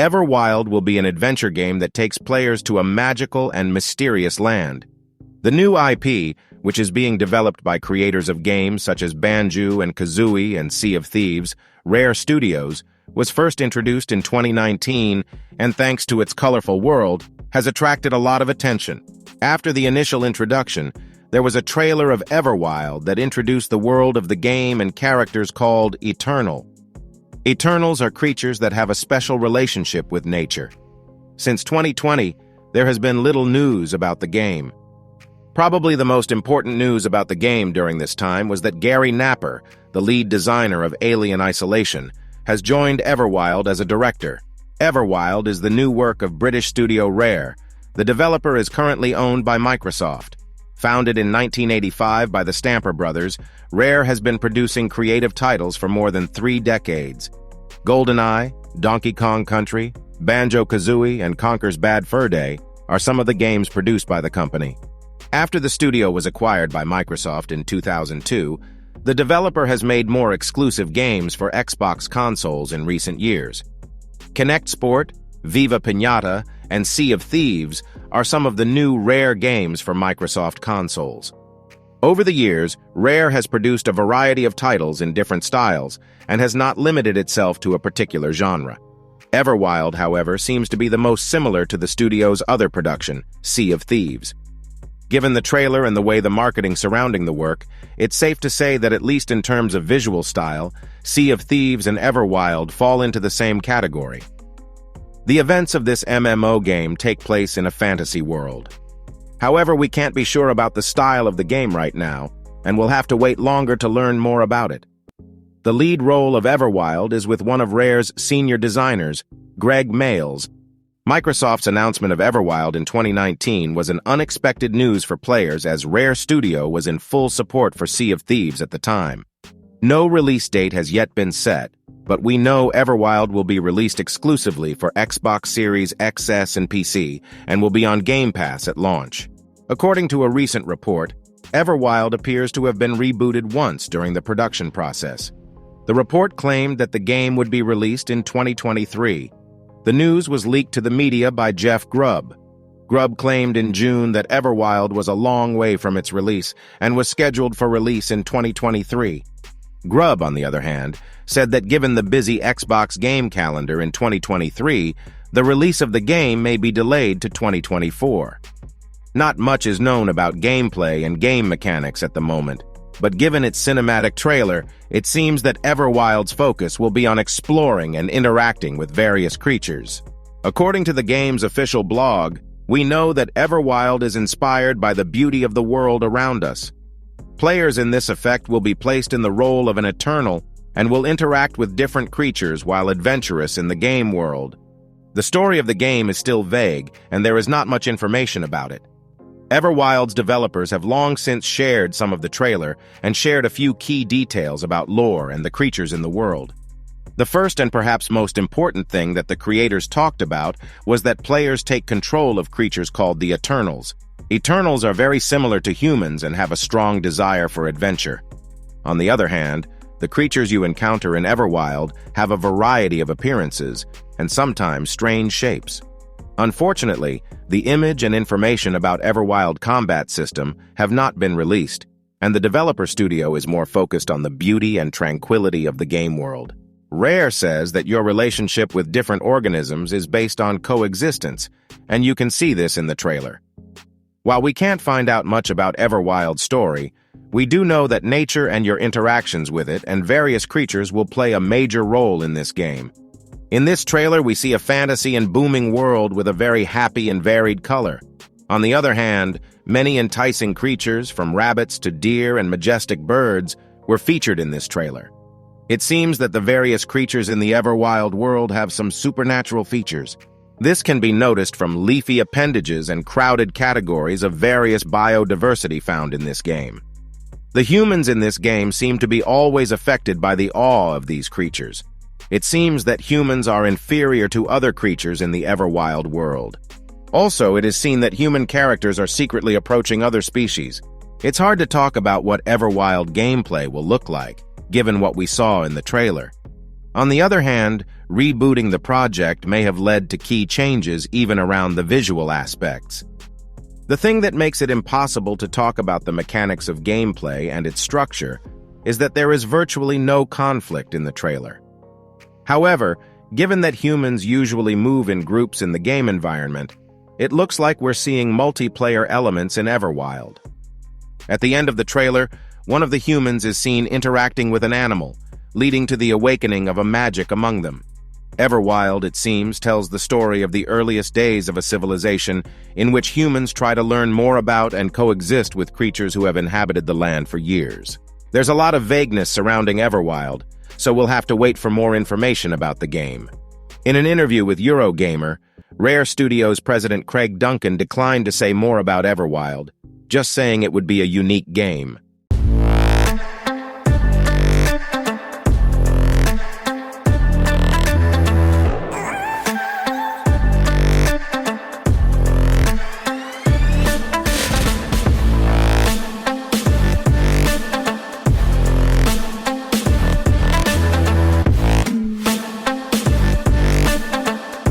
Everwild will be an adventure game that takes players to a magical and mysterious land. The new IP, which is being developed by creators of games such as Banjo-Kazooie and Sea of Thieves, Rare Studios, was first introduced in 2019 and, thanks to its colorful world, has attracted a lot of attention. After the initial introduction, there was a trailer of Everwild that introduced the world of the game and characters called Eternal. Eternals are creatures that have a special relationship with nature. Since 2020, there has been little news about the game. Probably the most important news about the game during this time was that Gary Napper, the lead designer of Alien Isolation, has joined Everwild as a director. Everwild is the new work of British studio Rare. The developer is currently owned by Microsoft. Founded in 1985 by the Stamper brothers, Rare has been producing creative titles for more than 3 decades. GoldenEye, Donkey Kong Country, Banjo-Kazooie, and Conker's Bad Fur Day are some of the games produced by the company. After the studio was acquired by Microsoft in 2002, the developer has made more exclusive games for Xbox consoles in recent years. Kinect Sport, Viva Pinata, and Sea of Thieves are some of the new Rare games for Microsoft consoles. Over the years, Rare has produced a variety of titles in different styles and has not limited itself to a particular genre. Everwild, however, seems to be the most similar to the studio's other production, Sea of Thieves. Given the trailer and the way the marketing surrounding the work, it's safe to say that at least in terms of visual style, Sea of Thieves and Everwild fall into the same category. The events of this MMO game take place in a fantasy world. However, we can't be sure about the style of the game right now, and we'll have to wait longer to learn more about it. The lead role of Everwild is with one of Rare's senior designers, Greg Mayles. Microsoft's announcement of Everwild in 2019 was an unexpected news for players as Rare Studio was in full support for Sea of Thieves at the time. No release date has yet been set, but we know Everwild will be released exclusively for Xbox Series XS and PC and will be on Game Pass at launch. According to a recent report, Everwild appears to have been rebooted once during the production process. The report claimed that the game would be released in 2023. The news was leaked to the media by Jeff Grubb. Grubb claimed in June that Everwild was a long way from its release and was scheduled for release in 2023. Grubb, on the other hand, said that given the busy Xbox game calendar in 2023, the release of the game may be delayed to 2024. Not much is known about gameplay and game mechanics at the moment, but given its cinematic trailer, it seems that Everwild's focus will be on exploring and interacting with various creatures. According to the game's official blog, we know that Everwild is inspired by the beauty of the world around us. Players in this effect will be placed in the role of an Eternal and will interact with different creatures while adventurous in the game world. The story of the game is still vague, and there is not much information about it. Everwild's developers have long since shared some of the trailer and shared a few key details about lore and the creatures in the world. The first and perhaps most important thing that the creators talked about was that players take control of creatures called the Eternals. Eternals are very similar to humans and have a strong desire for adventure. On the other hand, the creatures you encounter in Everwild have a variety of appearances and sometimes strange shapes. Unfortunately, the image and information about Everwild combat system have not been released, and the developer studio is more focused on the beauty and tranquility of the game world. Rare says that your relationship with different organisms is based on coexistence, and you can see this in the trailer. While we can't find out much about Everwild's story, we do know that nature and your interactions with it and various creatures will play a major role in this game. In this trailer, we see a fantasy and booming world with a very happy and varied color. On the other hand, many enticing creatures, from rabbits to deer and majestic birds, were featured in this trailer. It seems that the various creatures in the Everwild world have some supernatural features. This can be noticed from leafy appendages and crowded categories of various biodiversity found in this game. The humans in this game seem to be always affected by the awe of these creatures. It seems that humans are inferior to other creatures in the Everwild world. Also, it is seen that human characters are secretly approaching other species. It's hard to talk about what Everwild gameplay will look like, given what we saw in the trailer. On the other hand, rebooting the project may have led to key changes even around the visual aspects. The thing that makes it impossible to talk about the mechanics of gameplay and its structure is that there is virtually no conflict in the trailer. However, given that humans usually move in groups in the game environment, it looks like we're seeing multiplayer elements in Everwild. At the end of the trailer, one of the humans is seen interacting with an animal, leading to the awakening of a magic among them. Everwild, it seems, tells the story of the earliest days of a civilization in which humans try to learn more about and coexist with creatures who have inhabited the land for years. There's a lot of vagueness surrounding Everwild, so we'll have to wait for more information about the game. In an interview with Eurogamer, Rare Studios president Craig Duncan declined to say more about Everwild, just saying it would be a unique game.